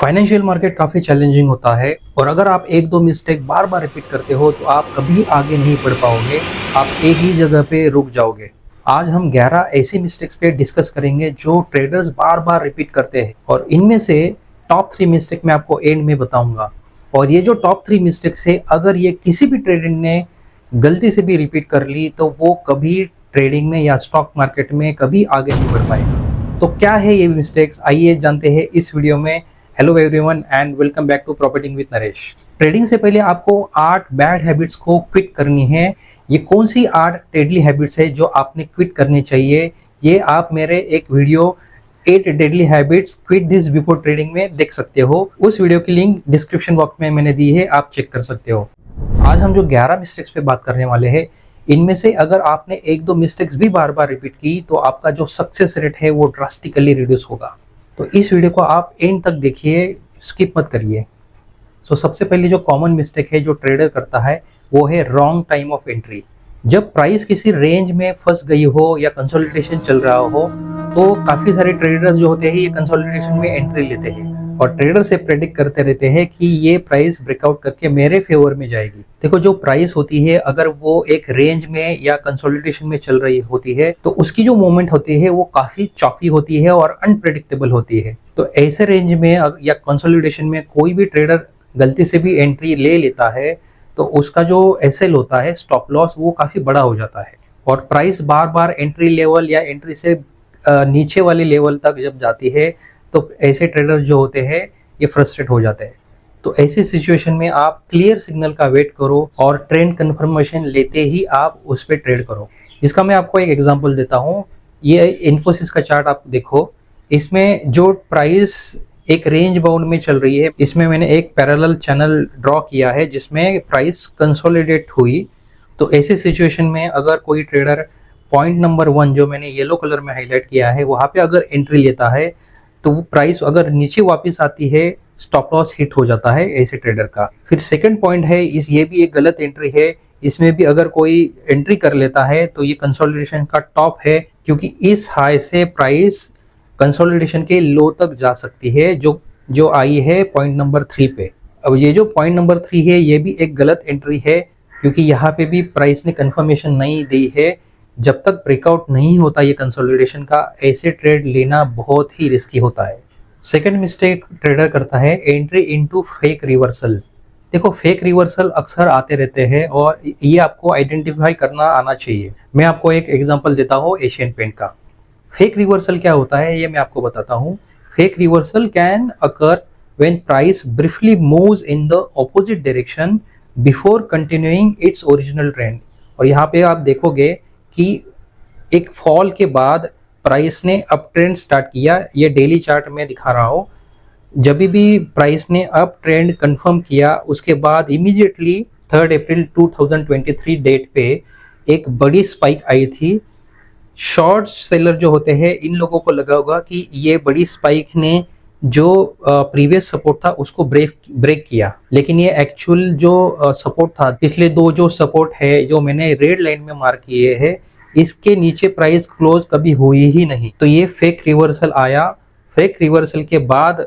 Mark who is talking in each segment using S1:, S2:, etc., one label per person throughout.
S1: Financial market काफ़ी challenging होता है और अगर आप एक दो मिस्टेक बार बार रिपीट करते हो तो आप कभी आगे नहीं बढ़ पाओगे। आप एक ही जगह पे रुक जाओगे। आज हम 11 ऐसी मिस्टेक्स पे डिस्कस करेंगे जो ट्रेडर्स बार बार रिपीट करते हैं और इनमें से टॉप 3 मिस्टेक मैं आपको एंड में बताऊंगा। और ये जो टॉप 3 मिस्टेक्स है, अगर ये किसी भी ट्रेडर ने गलती से भी रिपीट कर ली तो वो कभी ट्रेडिंग में या स्टॉक मार्केट में कभी आगे नहीं बढ़ पाएगा। तो क्या है ये मिस्टेक्स, आइए जानते हैं इस वीडियो में। Hello everyone and welcome back to profiting with Naresh. Trading से पहले आपको 8 बैड हैबिट्स को क्विट करनी है। ये कौन सी 8 डेडली हैबिट्स है जो आपने क्विट करनी चाहिए, ये आप मेरे एक video 8 deadly habits quit this before trading में देख सकते हो। उस वीडियो की लिंक डिस्क्रिप्शन बॉक्स में मैंने दी है, आप चेक कर सकते हो। आज हम जो 11 मिस्टेक्स पे बात करने वाले हैं, इनमें से अगर आपने एक दो मिस्टेक्स भी बार बार रिपीट की तो आपका जो सक्सेस रेट है वो ड्रास्टिकली रिड्यूस होगा। तो इस वीडियो को आप एंड तक देखिए, स्किप मत करिए। सबसे पहले जो कॉमन मिस्टेक है जो ट्रेडर करता है वो है रॉन्ग टाइम ऑफ एंट्री। जब प्राइस किसी रेंज में फंस गई हो या कंसोलिडेशन चल रहा हो तो काफ़ी सारे ट्रेडर्स जो होते हैं ये कंसोलिडेशन में एंट्री लेते हैं और ट्रेडर से प्रेडिक्ट करते रहते हैं कि ये प्राइस ब्रेकआउट करके मेरे फेवर में जाएगी। देखो, जो प्राइस होती है अगर वो एक रेंज में या कंसोलिडेशन में चल रही होती है तो उसकी जो मूवमेंट होती है वो काफ़ी चॉपी होती है और अनप्रेडिक्टेबल होती है। तो ऐसे रेंज में या कंसोलिडेशन में कोई भी ट्रेडर गलती से भी एंट्री ले लेता है तो उसका जो एसएल होता है, स्टॉप लॉस, वो काफ़ी बड़ा हो जाता है और प्राइस बार बार एंट्री लेवल या एंट्री से नीचे वाले लेवल तक जब जाती है तो ऐसे ट्रेडर जो होते हैं ये फ्रस्ट्रेट हो जाते हैं। तो ऐसी सिचुएशन में आप क्लियर सिग्नल का वेट करो और ट्रेंड कंफर्मेशन लेते ही आप उस पर ट्रेड करो। इसका मैं आपको एक एग्जांपल देता हूँ। ये इन्फोसिस का चार्ट आप देखो, इसमें जो प्राइस एक रेंज बाउंड में चल रही है, इसमें मैंने एक पैरेलल चैनल ड्रॉ किया है जिसमें प्राइस कंसोलिडेट हुई। तो ऐसी सिचुएशन में अगर कोई ट्रेडर पॉइंट नंबर 1 जो मैंने येलो कलर में हाईलाइट किया है वहाँ पे अगर एंट्री लेता है तो वो प्राइस अगर नीचे वापस आती है, स्टॉप लॉस हिट हो जाता है ऐसे ट्रेडर का। फिर सेकंड पॉइंट है, ये भी एक गलत एंट्री है। इसमें भी अगर कोई एंट्री कर लेता है तो ये कंसोलिडेशन का टॉप है, क्योंकि इस हाई से प्राइस कंसोलिडेशन के लो तक जा सकती है जो आई है पॉइंट नंबर 3 पे। अब ये जो पॉइंट नंबर 3 है ये भी एक गलत एंट्री है, क्योंकि यहाँ पे भी प्राइस ने कंफर्मेशन नहीं दी है। जब तक ब्रेकआउट नहीं होता ये कंसोलिडेशन का, ऐसे ट्रेड लेना बहुत ही रिस्की होता है। सेकंड मिस्टेक ट्रेडर करता है एंट्री इनटू फेक रिवर्सल। देखो, फेक रिवर्सल अक्सर आते रहते हैं और ये आपको आइडेंटिफाई करना आना चाहिए। मैं आपको एक एग्जांपल देता हूँ एशियन पेंट का। फेक रिवर्सल क्या होता है ये मैं आपको बताता हूँ। Fake reversal can occur when price briefly moves in the opposite direction before continuing its original trend. और यहाँ पे आप देखोगे कि एक फॉल के बाद प्राइस ने अप ट्रेंड स्टार्ट किया। ये डेली चार्ट में दिखा रहा हूँ। जब भी प्राइस ने अप ट्रेंड कंफर्म किया उसके बाद इमीडिएटली 3 अप्रैल 2023 डेट पे एक बड़ी स्पाइक आई थी। शॉर्ट सेलर जो होते हैं इन लोगों को लगा होगा कि ये बड़ी स्पाइक ने जो प्रीवियस सपोर्ट था उसको ब्रेक किया, लेकिन ये एक्चुअल जो सपोर्ट था, पिछले दो जो सपोर्ट है जो मैंने रेड लाइन में मार्क किए हैं, इसके नीचे प्राइस क्लोज कभी हुई ही नहीं। तो ये फेक रिवर्सल आया। फेक रिवर्सल के बाद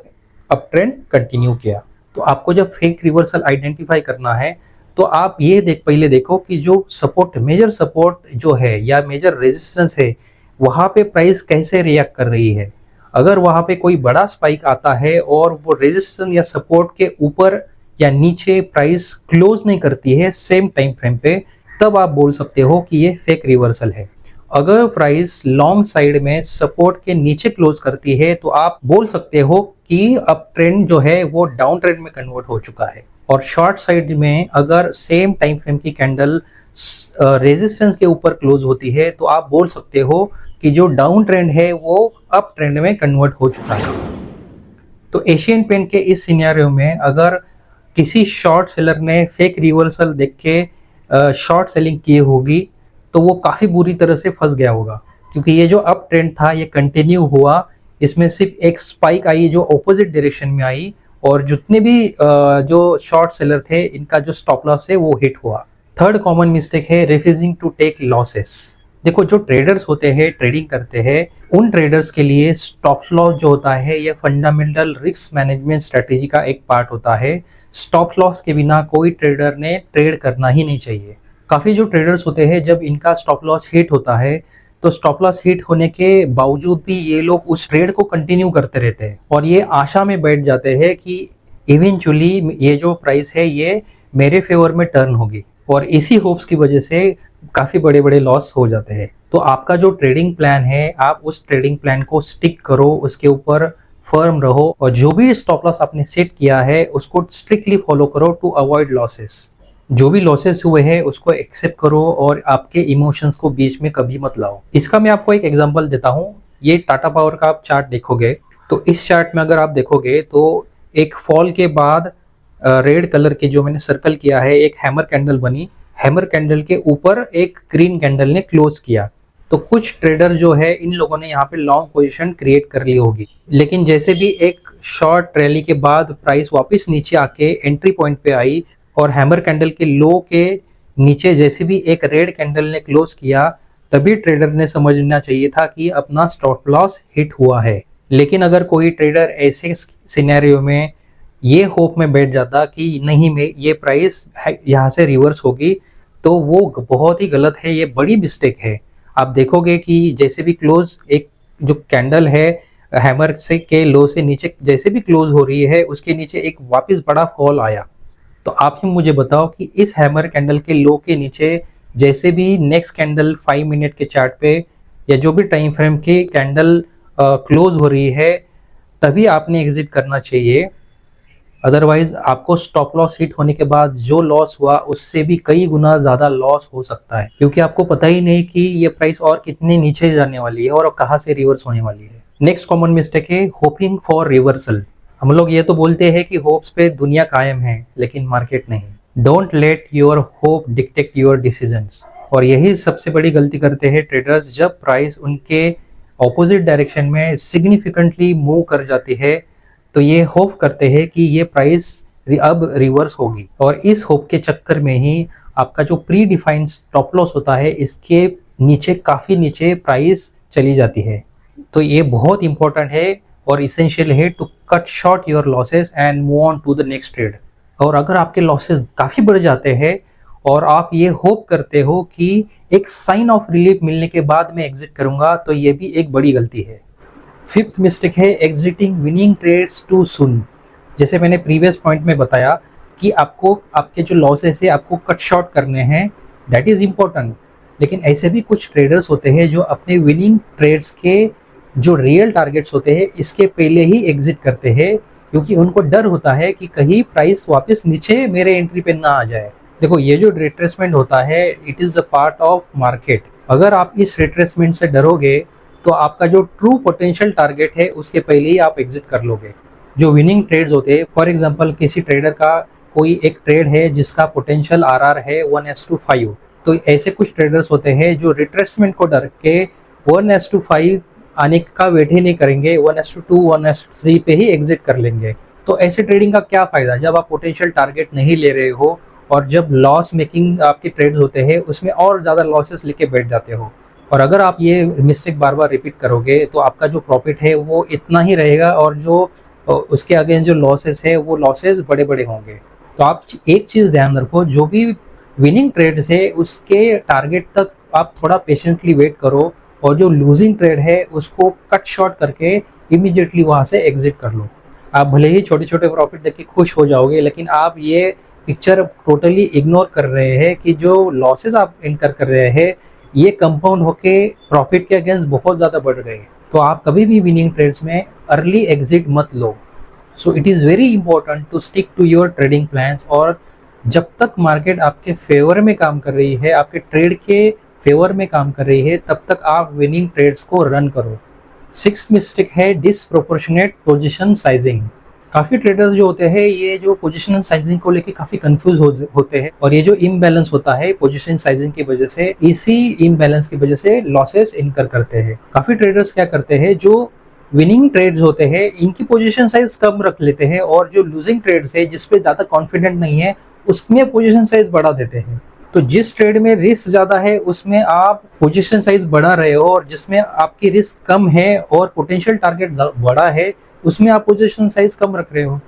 S1: अप ट्रेंड कंटिन्यू किया। तो आपको जब फेक रिवर्सल आइडेंटिफाई करना है तो आप ये पहले देखो कि जो सपोर्ट, मेजर सपोर्ट जो है या मेजर रेजिस्टेंस है, वहाँ पे प्राइस कैसे रिएक्ट कर रही है। अगर वहाँ पे कोई बड़ा स्पाइक आता है और वो रेजिस्टेंस या सपोर्ट के ऊपर या नीचे प्राइस क्लोज नहीं करती है सेम टाइम फ्रेम पे, तब आप बोल सकते हो कि ये फेक रिवर्सल है। अगर प्राइस लॉन्ग साइड में सपोर्ट के नीचे क्लोज करती है तो आप बोल सकते हो कि अप ट्रेंड जो है वो डाउन ट्रेंड में कन्वर्ट हो चुका है। और शॉर्ट साइड में अगर सेम टाइम फ्रेम की कैंडल रेजिस्टेंस के ऊपर क्लोज होती है तो आप बोल सकते हो कि जो डाउन ट्रेंड है वो अप ट्रेंड में कन्वर्ट हो चुका है। तो एशियन पेंट के इस सिनेरियो में अगर किसी शॉर्ट सेलर ने फेक रिवर्सल देख के शॉर्ट सेलिंग की होगी तो वो काफ़ी बुरी तरह से फंस गया होगा, क्योंकि ये जो अप ट्रेंड था ये कंटिन्यू हुआ। इसमें सिर्फ एक स्पाइक आई जो ऑपोजिट डायरेक्शन में आई और जितने भी जो शॉर्ट सेलर थे इनका जो स्टॉप लॉस है वो हिट हुआ। थर्ड कॉमन मिस्टेक है रिफ्यूजिंग टू टेक लॉसेस। देखो, जो ट्रेडर्स होते हैं, ट्रेडिंग करते हैं, उन ट्रेडर्स के लिए स्टॉप लॉस जो होता है ये फंडामेंटल रिस्क मैनेजमेंट स्ट्रेटेजी का एक पार्ट होता है। स्टॉप लॉस के बिना कोई ट्रेडर ने ट्रेड करना ही नहीं चाहिए। काफ़ी जो ट्रेडर्स होते हैं, जब इनका स्टॉप लॉस हिट होता है तो स्टॉप लॉस हिट होने के बावजूद भी ये लोग उस ट्रेड को कंटिन्यू करते रहते हैं और ये आशा में बैठ जाते हैं कि इवेंचुअली ये जो प्राइस है ये मेरे फेवर में टर्न होगी, और इसी होप्स की वजह से काफ़ी बड़े बड़े लॉस हो जाते हैं। तो आपका जो ट्रेडिंग प्लान है, आप उस ट्रेडिंग प्लान को स्टिक करो, उसके ऊपर फर्म रहो, और जो भी स्टॉप लॉस आपने सेट किया है उसको स्ट्रिक्टली फॉलो करो टू अवॉइड लॉसेस। जो भी लॉसेस हुए हैं उसको एक्सेप्ट करो और आपके इमोशंस को बीच में कभी मत लाओ। इसका मैं आपको एक एग्जांपल देता हूँ। ये टाटा पावर का आप चार्ट देखोगे तो इस चार्ट में अगर आप देखोगे तो एक फॉल के बाद रेड कलर के जो मैंने सर्कल किया है, एक हैमर कैंडल बनी, हैमर कैंडल के ऊपर एक ग्रीन कैंडल ने क्लोज किया। तो कुछ ट्रेडर जो है इन लोगों ने यहाँ पे लॉन्ग पोजीशन क्रिएट कर ली होगी, लेकिन जैसे भी एक शॉर्ट रैली के बाद प्राइस वापस नीचे आके एंट्री पॉइंट पे आई और हैमर कैंडल के लो के नीचे जैसे भी एक रेड कैंडल ने क्लोज किया, तभी ट्रेडर ने समझना चाहिए था कि अपना स्टॉप लॉस हिट हुआ है। लेकिन अगर कोई ट्रेडर ऐसे सिनेरियो में ये होप में बैठ जाता कि नहीं मैं ये प्राइस यहाँ से रिवर्स होगी, तो वो बहुत ही गलत है, ये बड़ी मिस्टेक है। आप देखोगे कि जैसे भी क्लोज एक जो कैंडल है हैमर से के लो से नीचे जैसे भी क्लोज हो रही है, उसके नीचे एक वापस बड़ा फॉल आया। तो आप ही मुझे बताओ कि इस हैमर कैंडल के लो के नीचे जैसे भी नेक्स्ट कैंडल 5 मिनट के चार्ट पे या जो भी टाइम फ्रेम की कैंडल क्लोज हो रही है, तभी आपने एग्जिट करना चाहिए। अदरवाइज आपको स्टॉप लॉस हिट होने के बाद जो लॉस हुआ उससे भी कई गुना ज्यादा लॉस हो सकता है, क्योंकि आपको पता ही नहीं कि ये प्राइस और कितनी नीचे जाने वाली है और कहाँ से रिवर्स होने वाली है। नेक्स्ट कॉमन मिस्टेक है होपिंग फॉर रिवर्सल। हम लोग ये तो बोलते हैं कि होप्स पे दुनिया कायम है, लेकिन मार्केट नहीं। Don't let your hope dictate your decisions. और यही सबसे बड़ी गलती करते हैं ट्रेडर्स, जब प्राइस उनके ऑपोजिट डायरेक्शन में सिग्निफिकेंटली मूव कर जाती है तो ये होप करते हैं कि ये प्राइस अब रिवर्स होगी, और इस होप के चक्कर में ही आपका जो प्री डिफाइंड स्टॉप लॉस होता है इसके नीचे काफ़ी नीचे प्राइस चली जाती है। तो ये बहुत इंपॉर्टेंट है और इसेंशियल है to cut short your losses and move on to the next trade. और अगर आपके लॉसेस काफ़ी बढ़ जाते हैं और आप ये होप करते हो कि एक साइन ऑफ रिलीफ मिलने के बाद मैं एग्जिट करूंगा, तो ये भी एक बड़ी गलती है। फिफ्थ मिस्टेक है exiting winning trades too soon. जैसे मैंने प्रीवियस पॉइंट में बताया कि आपको आपके जो लॉसेस है आपको कट शॉर्ट करने हैं, दैट इज इम्पोर्टेंट। लेकिन ऐसे भी कुछ ट्रेडर्स होते हैं जो अपने विनिंग ट्रेड्स के जो रियल टारगेट्स होते हैं इसके पहले ही एग्जिट करते हैं, क्योंकि उनको डर होता है कि कहीं प्राइस वापस नीचे मेरे एंट्री पे ना आ जाए। देखो, ये जो रिट्रेसमेंट होता है it is a part of market. अगर आप इस रिट्रेसमेंट से डरोगे तो आपका जो ट्रू पोटेंशियल टारगेट है उसके पहले ही आप एग्जिट कर लोगे। जो विनिंग ट्रेड्स होते हैं, फॉर एग्जांपल किसी ट्रेडर का कोई एक ट्रेड है जिसका पोटेंशियल आरआर है 1:5, तो ऐसे कुछ ट्रेडर्स होते हैं जो रिट्रेसमेंट को डर के 1:5 आने का वेट ही नहीं करेंगे, 1:2 1:3 पे ही एग्जिट कर लेंगे। तो ऐसे ट्रेडिंग का क्या फायदा जब आप पोटेंशियल टारगेट नहीं ले रहे हो और जब लॉस मेकिंग आपके ट्रेड्स होते हैं उसमें और ज़्यादा लॉसेस लेके बैठ जाते हो। और अगर आप ये मिस्टेक बार बार रिपीट करोगे तो आपका जो प्रॉफिट है वो इतना ही रहेगा और जो उसके अगेंस्ट जो लॉसेस है वो लॉसेस बड़े बड़े होंगे। तो आप एक चीज़ ध्यान रखो, जो भी विनिंग ट्रेड्स है उसके टारगेट तक आप थोड़ा पेशेंटली वेट करो और जो लूजिंग ट्रेड है उसको कट शॉर्ट करके इमीडिएटली वहाँ से एग्जिट कर लो। आप भले ही छोटे छोटे प्रॉफिट देख के खुश हो जाओगे, लेकिन आप ये पिक्चर टोटली इग्नोर कर रहे हैं कि जो लॉसेस आप इनकर कर रहे हैं ये कंपाउंड होके प्रॉफिट के अगेंस्ट बहुत ज़्यादा बढ़ गए। तो आप कभी भी विनिंग ट्रेड्स में अर्ली एग्जिट मत लो। So it is very important to stick to your trading plans, और जब तक मार्केट आपके फेवर में काम कर रही है, आपके ट्रेड के फेवर में काम कर रही है, तब तक आप विनिंग ट्रेड्स को रन करो। सिक्स्थ मिस्टेक है डिसप्रोपोर्शनेट पोजीशन साइजिंग। काफ़ी ट्रेडर्स जो होते हैं ये जो पोजीशन साइजिंग को लेके काफ़ी कंफ्यूज होते हैं, और ये जो इम्बैलेंस होता है पोजीशन साइजिंग की वजह से, इसी इम्बैलेंस की वजह से लॉसेस इनकर करते हैं। काफ़ी ट्रेडर्स क्या करते हैं, जो विनिंग ट्रेड्स होते हैं इनकी पोजीशन साइज कम रख लेते हैं और जो लूजिंग ट्रेड्स है जिसपे ज़्यादा कॉन्फिडेंट नहीं है उसमें पोजीशन साइज बढ़ा देते हैं। तो जिस ट्रेड में रिस्क ज़्यादा है उसमें आप पोजीशन साइज बढ़ा रहे हो, और जिसमें आपकी रिस्क कम है और पोटेंशियल टारगेट बड़ा है उसमें आप पोजीशन साइज कम रख रहे हो।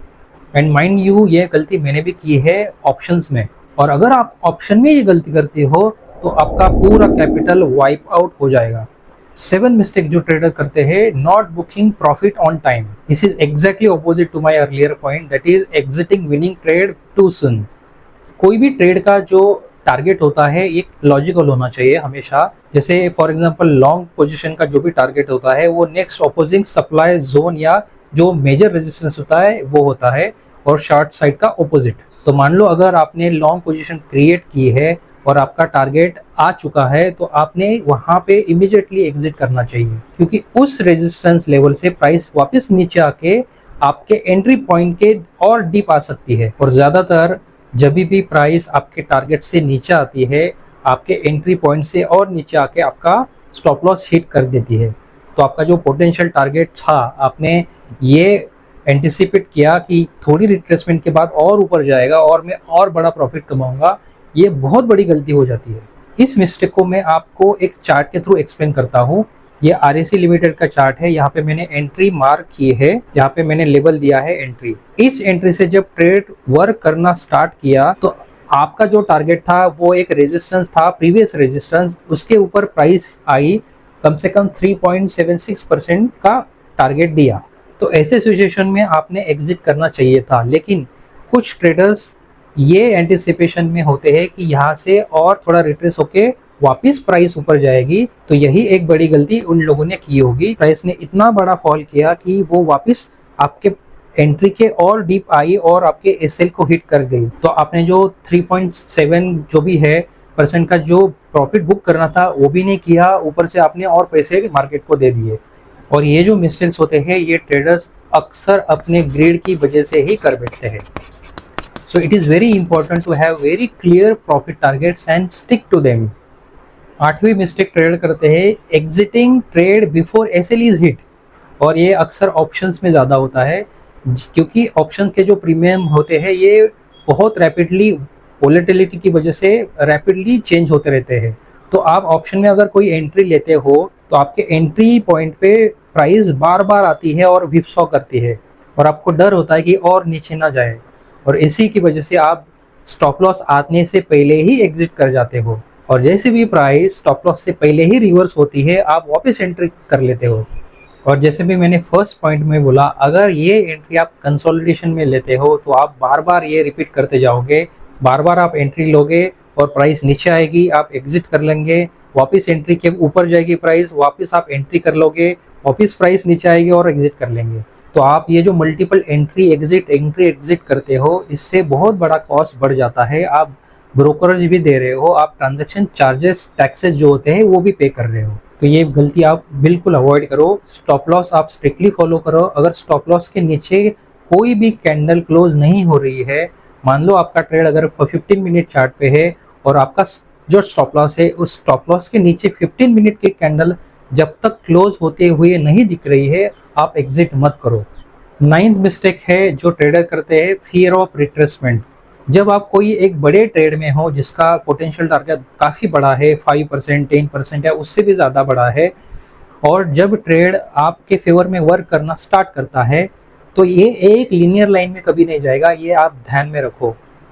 S1: एंड माइंड यू, ये गलती मैंने भी की है ऑप्शंस में, और अगर आप ऑप्शन में ये गलती करते हो तो आपका पूरा कैपिटल वाइप आउट हो जाएगा। 7 मिस्टेक जो ट्रेडर करते हैं, not booking profit on time. This is exactly opposite to my earlier point, that is exiting winning trade too soon. कोई भी ट्रेड का जो टारगेट होता है एक लॉजिकल होना चाहिए हमेशा। जैसे फॉर एग्जांपल लॉन्ग पोजीशन का जो भी टारगेट होता है वो नेक्स्ट अपोजिंग सप्लाई जोन या जो मेजर रेजिस्टेंस होता है वो होता है, और शॉर्ट साइड का ऑपोजिट। तो मान लो अगर आपने लॉन्ग पोजीशन क्रिएट की है और आपका टारगेट आ चुका है तो आपने वहां पे इमीडिएटली एग्जिट करना चाहिए, क्योंकि उस रेजिस्टेंस लेवल से प्राइस वापस नीचे आके आपके एंट्री पॉइंट के और डीप आ सकती है। और ज्यादातर जब भी प्राइस आपके टारगेट से नीचे आती है, आपके एंट्री पॉइंट से और नीचे आके आपका स्टॉप लॉस हिट कर देती है। तो आपका जो पोटेंशियल टारगेट था, आपने ये एंटिसिपेट किया कि थोड़ी रिट्रेसमेंट के बाद और ऊपर जाएगा और मैं और बड़ा प्रॉफिट कमाऊंगा, ये बहुत बड़ी गलती हो जाती है। इस मिस्टेक को मैं आपको एक चार्ट के थ्रू एक्सप्लेन करता हूँ। ये आरएसी लिमिटेड का चार्ट है, यहाँ पे मैंने एंट्री मार्क की है, यहाँ पे मैंने लेबल दिया है एंट्री। इस एंट्री से जब ट्रेड वर्क करना स्टार्ट किया तो आपका जो टारगेट था वो एक रेजिस्टेंस था, प्रीवियस रेजिस्टेंस, उसके ऊपर प्राइस आई, कम से कम 3.76% का टारगेट दिया। तो ऐसे सिचुएशन में आपने एग्जिट करना चाहिए था, लेकिन कुछ ट्रेडर्स ये एंटिसिपेशन में होते हैं कि यहाँ से और थोड़ा रिट्रेस होके वापस प्राइस ऊपर जाएगी, तो यही एक बड़ी गलती उन लोगों ने की होगी। प्राइस ने इतना बड़ा फॉल किया कि वो वापस आपके एंट्री के और डीप आई और आपके एसएल को हिट कर गई। तो आपने जो 3.7 जो भी है परसेंट का जो प्रॉफिट बुक करना था वो भी नहीं किया, ऊपर से आपने और पैसे मार्केट को दे दिए। और ये जो मिस्टेक्स होते हैं ये ट्रेडर्स अक्सर अपने ग्रीड की वजह से ही कर बैठते हैं। So it is very important to have very clear profit targets and stick to them। 8वीं मिस्टेक ट्रेडर करते हैं, exiting trade before SL is hit. और ये अक्सर ऑप्शंस में ज़्यादा होता है, क्योंकि ऑप्शंस के जो प्रीमियम होते हैं ये बहुत रैपिडली वोलेटिलिटी की वजह से रैपिडली चेंज होते रहते हैं। तो आप ऑप्शन में अगर कोई एंट्री लेते हो तो आपके एंट्री पॉइंट पे प्राइस बार बार आती है और विपसॉ करती है, और आपको डर होता है कि और नीचे ना जाए, और इसी की वजह से आप स्टॉप लॉस आने से पहले ही एग्जिट कर जाते हो। और जैसे भी प्राइस स्टॉप लॉस से पहले ही रिवर्स होती है आप वापस एंट्री कर लेते हो। और जैसे भी मैंने फर्स्ट पॉइंट में बोला, अगर ये एंट्री आप कंसोलिडेशन में लेते हो तो आप बार बार ये रिपीट करते जाओगे, बार बार आप एंट्री लोगे और प्राइस नीचे आएगी, आप एग्जिट कर लेंगे, वापस एंट्री के ऊपर जाएगी प्राइस, वापस आप एंट्री कर लोगे, वापस प्राइस नीचे आएगी और एग्जिट कर लेंगे। तो आप ये जो मल्टीपल एंट्री एग्जिट करते हो, इससे बहुत बड़ा कॉस्ट बढ़ जाता है। आप ब्रोकरेज भी दे रहे हो, आप ट्रांजैक्शन चार्जेस टैक्सेस जो होते हैं वो भी पे कर रहे हो। तो ये गलती आप बिल्कुल अवॉइड करो। स्टॉप लॉस आप स्ट्रिक्टली फॉलो करो। अगर स्टॉप लॉस के नीचे कोई भी कैंडल क्लोज नहीं हो रही है, मान लो आपका ट्रेड अगर 15 मिनट चार्ट पे है और आपका जो स्टॉप लॉस है उस स्टॉप लॉस के नीचे 15 मिनट की कैंडल जब तक क्लोज होते हुए नहीं दिख रही है, आप एग्जिट मत करो। 9th मिस्टेक है जो ट्रेडर करते हैं, फियर ऑफ रिट्रेसमेंट। जब आप कोई एक बड़े ट्रेड में हो जिसका पोटेंशियल टारगेट काफ़ी बड़ा है, 5%, 10% या उससे भी ज़्यादा बड़ा है, और जब ट्रेड आपके फेवर में वर्क करना स्टार्ट करता है तो ये एक लीनियर लाइन में कभी नहीं जाएगा, ये आप ध्यान में रखो।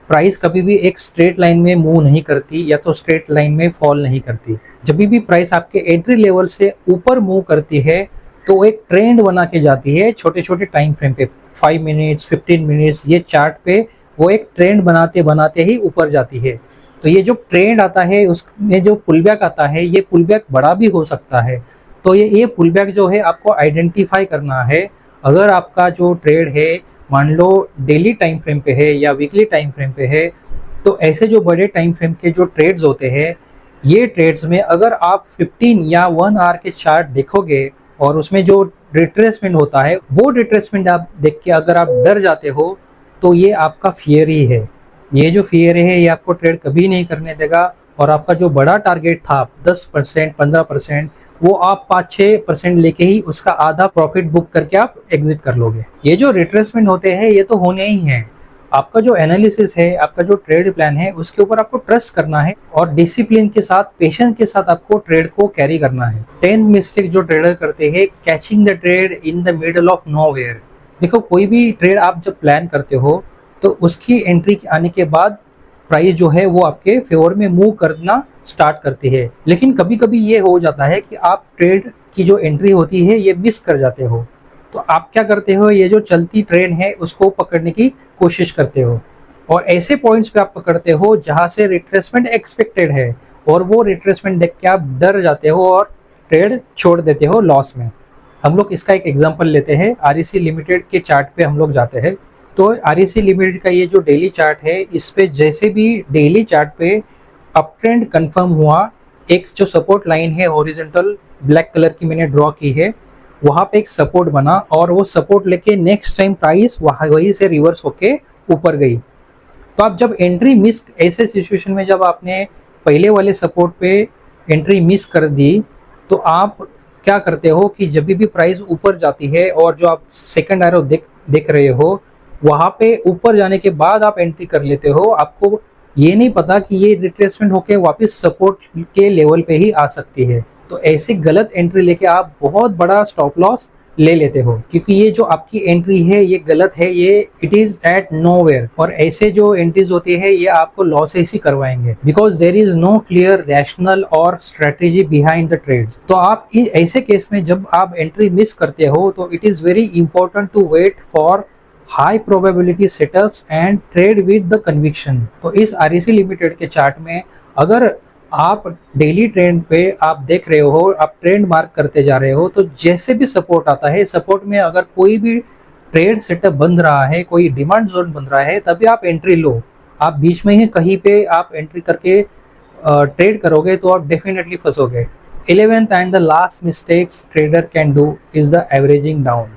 S1: प्राइस कभी भी एक स्ट्रेट लाइन में मूव नहीं करती या तो स्ट्रेट लाइन में फॉल नहीं करती। जब भी प्राइस आपके एंट्री लेवल से ऊपर मूव करती है तो एक ट्रेंड बना के जाती है छोटे छोटे टाइम फ्रेम पे, 5 मिनट्स, 15 मिनट्स, ये चार्ट पे वो एक ट्रेंड बनाते बनाते ही ऊपर जाती है। तो ये जो ट्रेंड आता है उसमें जो पुलबैक आता है, ये पुलबैक बड़ा भी हो सकता है। तो ये पुलबैक जो है आपको आइडेंटिफाई करना है। अगर आपका जो ट्रेड है मान लो डेली टाइम फ्रेम पे है या वीकली टाइम फ्रेम पे है, तो ऐसे जो बड़े टाइम फ्रेम के जो ट्रेड्स होते हैं, ये ट्रेड्स में अगर आप 15 या 1 आवर के चार्ट देखोगे और उसमें जो रिट्रेसमेंट होता है वो रिट्रेसमेंट आप देख के अगर आप डर जाते हो तो ये आपका फियर ही है। ये जो फियर है ये आपको ट्रेड कभी नहीं करने देगा, और आपका जो बड़ा टारगेट था 10%, 15%, वो आप 5-6% लेके ही उसका आधा प्रॉफिट बुक करके आप एग्जिट कर लोगे। ये जो रिट्रेसमेंट होते हैं ये तो होने ही हैं, आपका जो एनालिसिस है, आपका जो ट्रेड प्लान है, उसके ऊपर आपको ट्रस्ट करना है और डिसिप्लिन के साथ, पेशेंस के साथ आपको ट्रेड को कैरी करना है। 10th मिस्टेक जो ट्रेडर करते हैं, catching the trade in the middle of nowhere. देखो, कोई भी ट्रेड आप जब प्लान करते हो तो उसकी एंट्री आने के बाद प्राइस जो है वो आपके फेवर में मूव करना स्टार्ट करती है। लेकिन कभी कभी ये हो जाता है कि आप ट्रेड की जो एंट्री होती है ये मिस कर जाते हो। तो आप क्या करते हो, ये जो चलती ट्रेन है उसको पकड़ने की कोशिश करते हो और ऐसे पॉइंट्स पे आप पकड़ते हो जहां से रिट्रेसमेंट एक्सपेक्टेड है और वो रिट्रेसमेंट देख के आप डर जाते हो और ट्रेड छोड़ देते हो लॉस में। हम लोग इसका एक एग्जांपल लेते हैं, आरईसी लिमिटेड के चार्ट पे हम लोग जाते हैं। तो आरईसी लिमिटेड का ये जो डेली चार्ट है, इस पे जैसे भी डेली चार्ट पे अप ट्रेंड कंफर्म हुआ, एक जो सपोर्ट लाइन है हॉरिजॉन्टल ब्लैक कलर की मैंने ड्रॉ की है, वहां पे एक सपोर्ट बना और वो सपोर्ट लेके नेक्स्ट टाइम प्राइस वहीं से रिवर्स होके ऊपर गई। तो आप जब एंट्री मिस, ऐसे सिचुएशन में जब आपने पहले वाले सपोर्ट पे एंट्री मिस कर दी, तो आप क्या करते हो कि जब भी प्राइस ऊपर जाती है और जो आप सेकंड एरो देख रहे हो, वहां पे ऊपर जाने के बाद आप एंट्री कर लेते हो। आपको ये नहीं पता कि ये रिट्रेसमेंट होके वापस सपोर्ट के लेवल पे ही आ सकती है। तो ऐसे गलत एंट्री लेके आप बहुत बड़ा स्टॉप लॉस ले लेते हो, क्योंकि ये जो आपकी एंट्री है ये गलत है, ये इट इज एट नोवेयर। और ऐसे जो एंट्रीज होती है ये आपको लॉसेस ही करवाएंगे, because there is no clear rational और स्ट्रेटेजी बिहाइंड द ट्रेड्स। तो आप ऐसे केस में जब आप एंट्री मिस करते हो तो it is very important to wait for high probability setups and trade with the conviction. तो इस आरईसी लिमिटेड के चार्ट में अगर आप डेली ट्रेंड पे आप देख रहे हो, आप ट्रेंड मार्क करते जा रहे हो, तो जैसे भी सपोर्ट आता है, सपोर्ट में अगर कोई भी ट्रेड सेटअप बन रहा है, कोई डिमांड जोन बन रहा है, तभी आप एंट्री लो। आप बीच में ही कहीं पे आप एंट्री करके ट्रेड करोगे तो आप डेफिनेटली फंसोगे। 11th and the last mistakes trader can do is the averaging down.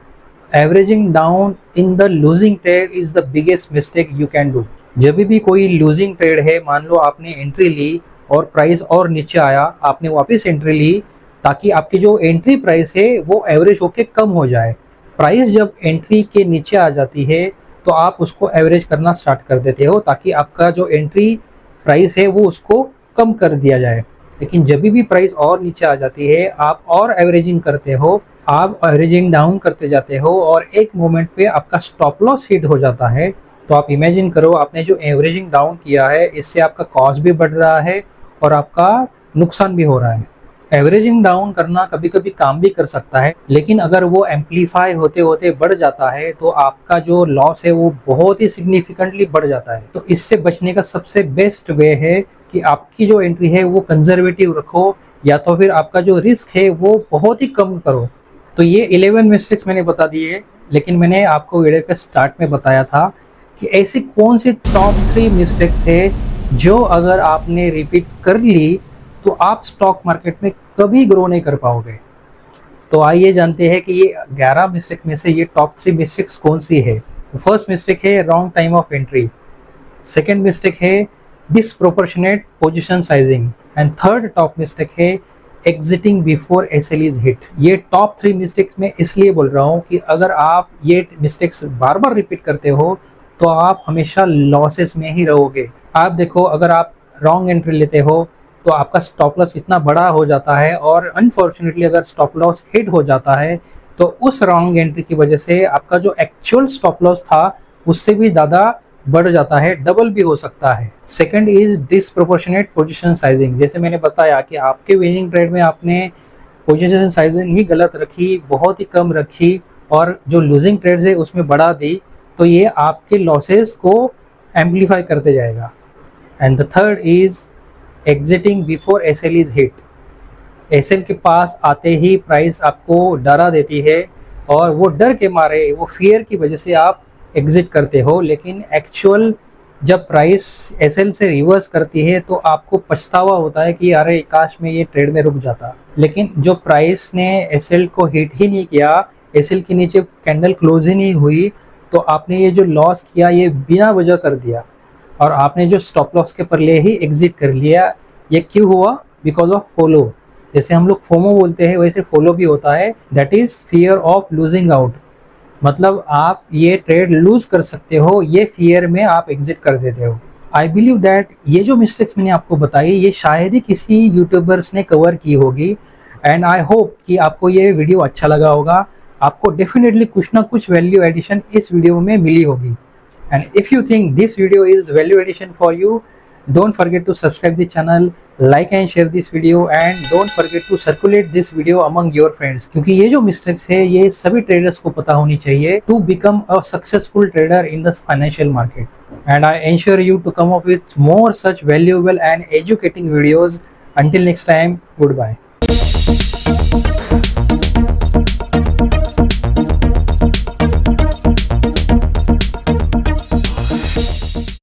S1: Averaging down in the losing trade is the biggest mistake you can do. जब भी कोई लूजिंग ट्रेड है, मान लो आपने एंट्री ली और प्राइस और नीचे आया, आपने वापस एंट्री ली ताकि आपकी जो एंट्री प्राइस है वो एवरेज होके कम हो जाए। प्राइस जब एंट्री के नीचे आ जाती है तो आप उसको एवरेज करना स्टार्ट कर देते हो ताकि आपका जो एंट्री प्राइस है वो उसको कम कर दिया जाए। लेकिन जब भी प्राइस और नीचे आ जाती है, आप और एवरेजिंग करते हो, आप एवरेजिंग डाउन करते जाते हो और एक मोमेंट पे आपका स्टॉप लॉस हिट हो जाता है। तो आप इमेजिन करो, आपने जो एवरेजिंग डाउन किया है इससे आपका कॉस्ट भी बढ़ रहा है और आपका नुकसान भी हो रहा है। एवरेजिंग डाउन करना कभी कभी काम भी कर सकता है, लेकिन अगर वो एम्पलीफाई होते होते बढ़ जाता है तो आपका जो लॉस है वो बहुत ही सिग्निफिकेंटली बढ़ जाता है। तो इससे बचने का सबसे बेस्ट वे है कि आपकी जो एंट्री है वो कंजर्वेटिव रखो, या तो फिर आपका जो रिस्क है वो बहुत ही कम करो। तो ये 11 मिस्टेक्स मैंने बता दिए, लेकिन मैंने आपको वीडियो के स्टार्ट में बताया था कि ऐसी कौन सी टॉप 3 मिस्टेक्स है जो अगर आपने रिपीट कर ली तो आप स्टॉक मार्केट में कभी ग्रो नहीं कर पाओगे। तो आइए जानते हैं कि ये 11 मिस्टेक में से ये टॉप 3 मिस्टेक्स कौन सी है। तो फर्स्ट मिस्टेक है wrong time of entry, second mistake है disproportionate position sizing, and third top mistake है exiting before SL is hit. ये टॉप 3 मिस्टेक्स में इसलिए बोल रहा हूँ कि अगर आप ये मिस्टेक्स बार बार रिपीट करते हो तो आप हमेशा लॉसेस में ही रहोगे। आप देखो, अगर आप रॉन्ग एंट्री लेते हो तो आपका स्टॉप लॉस इतना बड़ा हो जाता है, और अनफॉर्चुनेटली अगर स्टॉप लॉस हिट हो जाता है तो उस रॉन्ग एंट्री की वजह से आपका जो एक्चुअल स्टॉप लॉस था उससे भी ज़्यादा बढ़ जाता है, डबल भी हो सकता है। Second is disproportionate position sizing. जैसे मैंने बताया कि आपके विनिंग ट्रेड में आपने पोजीशन साइजिंग ही गलत रखी, बहुत ही कम रखी, और जो लूजिंग ट्रेड्स है उसमें बढ़ा दी, तो ये आपके लॉसेस को एम्पलीफाई करते जाएगा। And the third is exiting before SL is hit. SL के पास आते ही प्राइस आपको डरा देती है और वो डर के मारे, वो फियर की वजह से आप एग्जिट करते हो, लेकिन एक्चुअल जब प्राइस एसएल से रिवर्स करती है तो आपको पछतावा होता है कि अरे काश में ये ट्रेड में रुक जाता। लेकिन जो प्राइस ने एसएल को हिट ही नहीं किया, एसएल के नीचे कैंडल क्लोज ही नहीं हुई, तो आपने ये जो लॉस किया ये बिना वजह कर दिया और आपने जो स्टॉप लॉस के पहले ही एग्जिट कर लिया। ये क्यों हुआ? Because of follow. जैसे हम लोग फोमो बोलते हैं वैसे फॉलो भी होता है, that is fear of losing out. मतलब आप ये ट्रेड लूज कर सकते हो, ये फियर में आप एग्जिट कर देते हो। आई बिलीव दैट ये जो मिस्टेक्स मैंने आपको बताई ये शायद ही किसी यूट्यूबर्स ने कवर की होगी, एंड आई होप कि आपको ये वीडियो अच्छा लगा होगा। आपको डेफिनेटली कुछ ना कुछ वैल्यू एडिशन इस वीडियो में मिली होगी। And if you think this video is value addition for you, don't forget to subscribe the channel, like and share this video, and don't forget to circulate this video among your friends, क्योंकि ये जो mistakes है ये सभी traders को पता होनी चाहिए to become a successful trader in the financial market. And I ensure you to come up with more such valuable and educating videos. Until next time, goodbye.